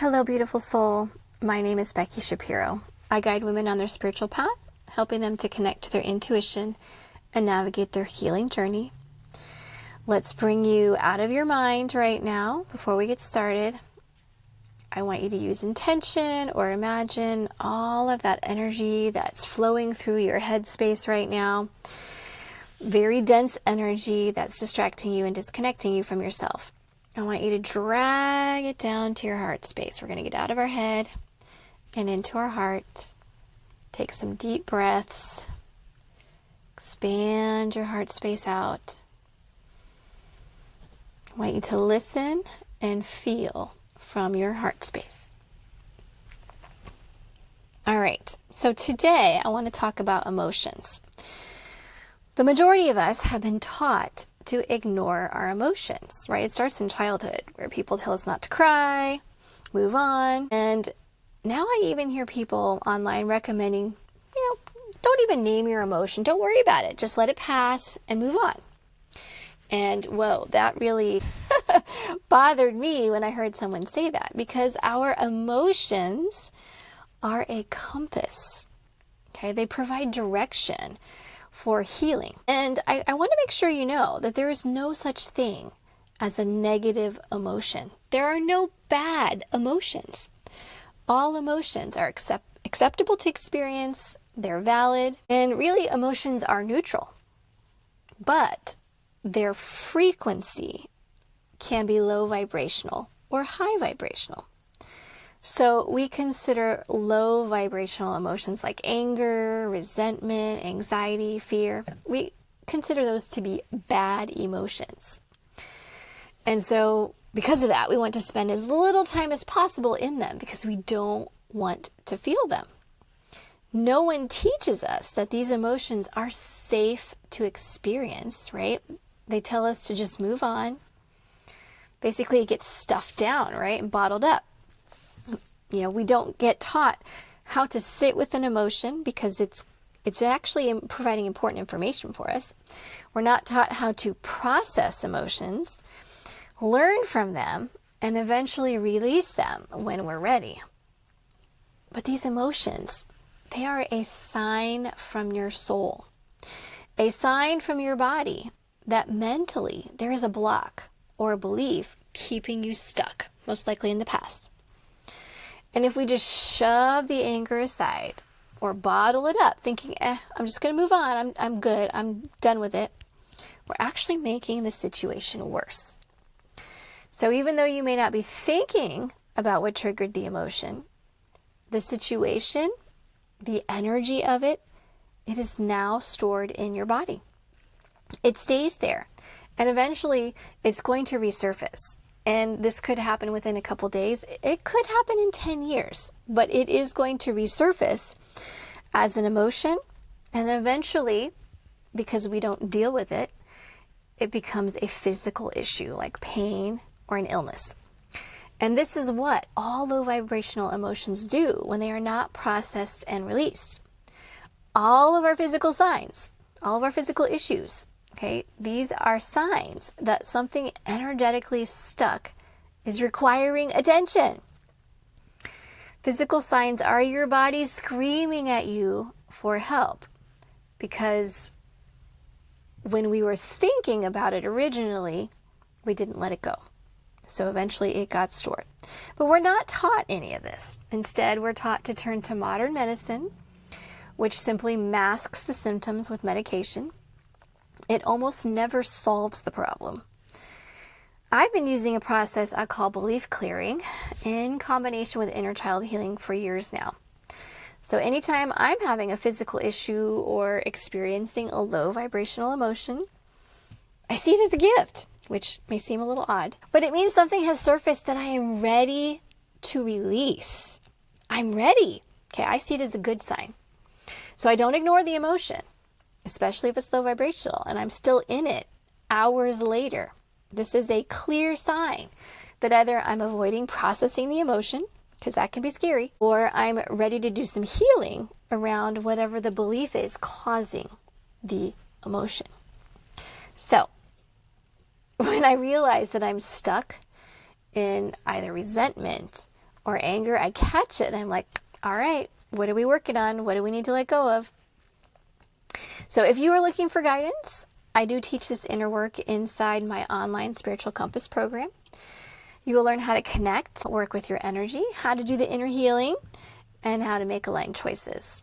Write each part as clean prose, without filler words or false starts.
Hello, beautiful soul. My name is Becky Shapiro. I guide women on their spiritual path, helping them to connect to their intuition and navigate their healing journey. Let's bring you out of your mind right now before we get started. I want you to use intention or imagine all of that energy that's flowing through your headspace right now. Very dense energy that's distracting you and disconnecting you from yourself. I want you to drag it down to your heart space. We're going to get out of our head and into our heart. Take some deep breaths. Expand your heart space out. I want you to listen and feel from your heart space. All right, so today I want to talk about emotions. The majority of us have been taught to ignore our emotions, right? It starts in childhood where people tell us not to cry, move on. And now I even hear people online recommending, don't even name your emotion. Don't worry about it. Just let it pass and move on. And whoa, that really bothered me when I heard someone say that, because our emotions are a compass. Okay, they provide direction for healing. And I want to make sure you know that there is no such thing as a negative emotion. There are no bad emotions. All emotions are acceptable to experience, they're valid, and really emotions are neutral. But their frequency can be low vibrational or high vibrational. So we consider low vibrational emotions like anger, resentment, anxiety, fear. We consider those to be bad emotions. And so because of that, we want to spend as little time as possible in them because we don't want to feel them. No one teaches us that these emotions are safe to experience, right? They tell us to just move on. Basically, it gets stuffed down, right, and bottled up. We don't get taught how to sit with an emotion because it's actually providing important information for us. We're not taught how to process emotions, learn from them, and eventually release them when we're ready. But these emotions, they are a sign from your soul, a sign from your body that mentally there is a block or a belief keeping you stuck, most likely in the past. And if we just shove the anger aside or bottle it up, thinking, I'm just going to move on, I'm good, I'm done with it, we're actually making the situation worse. So even though you may not be thinking about what triggered the emotion, the situation, the energy of it, it is now stored in your body. It stays there, and eventually it's going to resurface. And this could happen within a couple days. It could happen in 10 years, but it is going to resurface as an emotion. And then eventually, because we don't deal with it, it becomes a physical issue like pain or an illness. And this is what all low vibrational emotions do when they are not processed and released. All of our physical signs, all of our physical issues, okay, these are signs that something energetically stuck is requiring attention. Physical signs are your body screaming at you for help because when we were thinking about it originally, we didn't let it go. So eventually it got stored. But we're not taught any of this. Instead, we're taught to turn to modern medicine, which simply masks the symptoms with medication. It almost never solves the problem. I've been using a process I call belief clearing in combination with inner child healing for years now. So anytime I'm having a physical issue or experiencing a low vibrational emotion, I see it as a gift, which may seem a little odd, but it means something has surfaced that I am ready to release. I'm ready. Okay, I see it as a good sign. So I don't ignore the emotion, especially if it's low vibrational and I'm still in it hours later. This is a clear sign that either I'm avoiding processing the emotion, because that can be scary, or I'm ready to do some healing around whatever the belief is causing the emotion. So when I realize that I'm stuck in either resentment or anger, I catch it and I'm like, all right, what are we working on? What do we need to let go of? So if you are looking for guidance, I do teach this inner work inside my online Spiritual Compass program. You will learn how to connect, work with your energy, how to do the inner healing, and how to make aligned choices.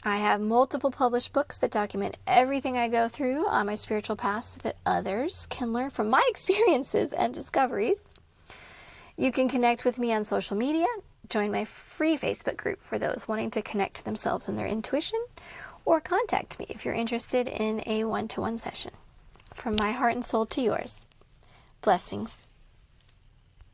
I have multiple published books that document everything I go through on my spiritual path so that others can learn from my experiences and discoveries. You can connect with me on social media, join my free Facebook group for those wanting to connect to themselves and their intuition, or contact me if you're interested in a one-to-one session. From my heart and soul to yours, blessings.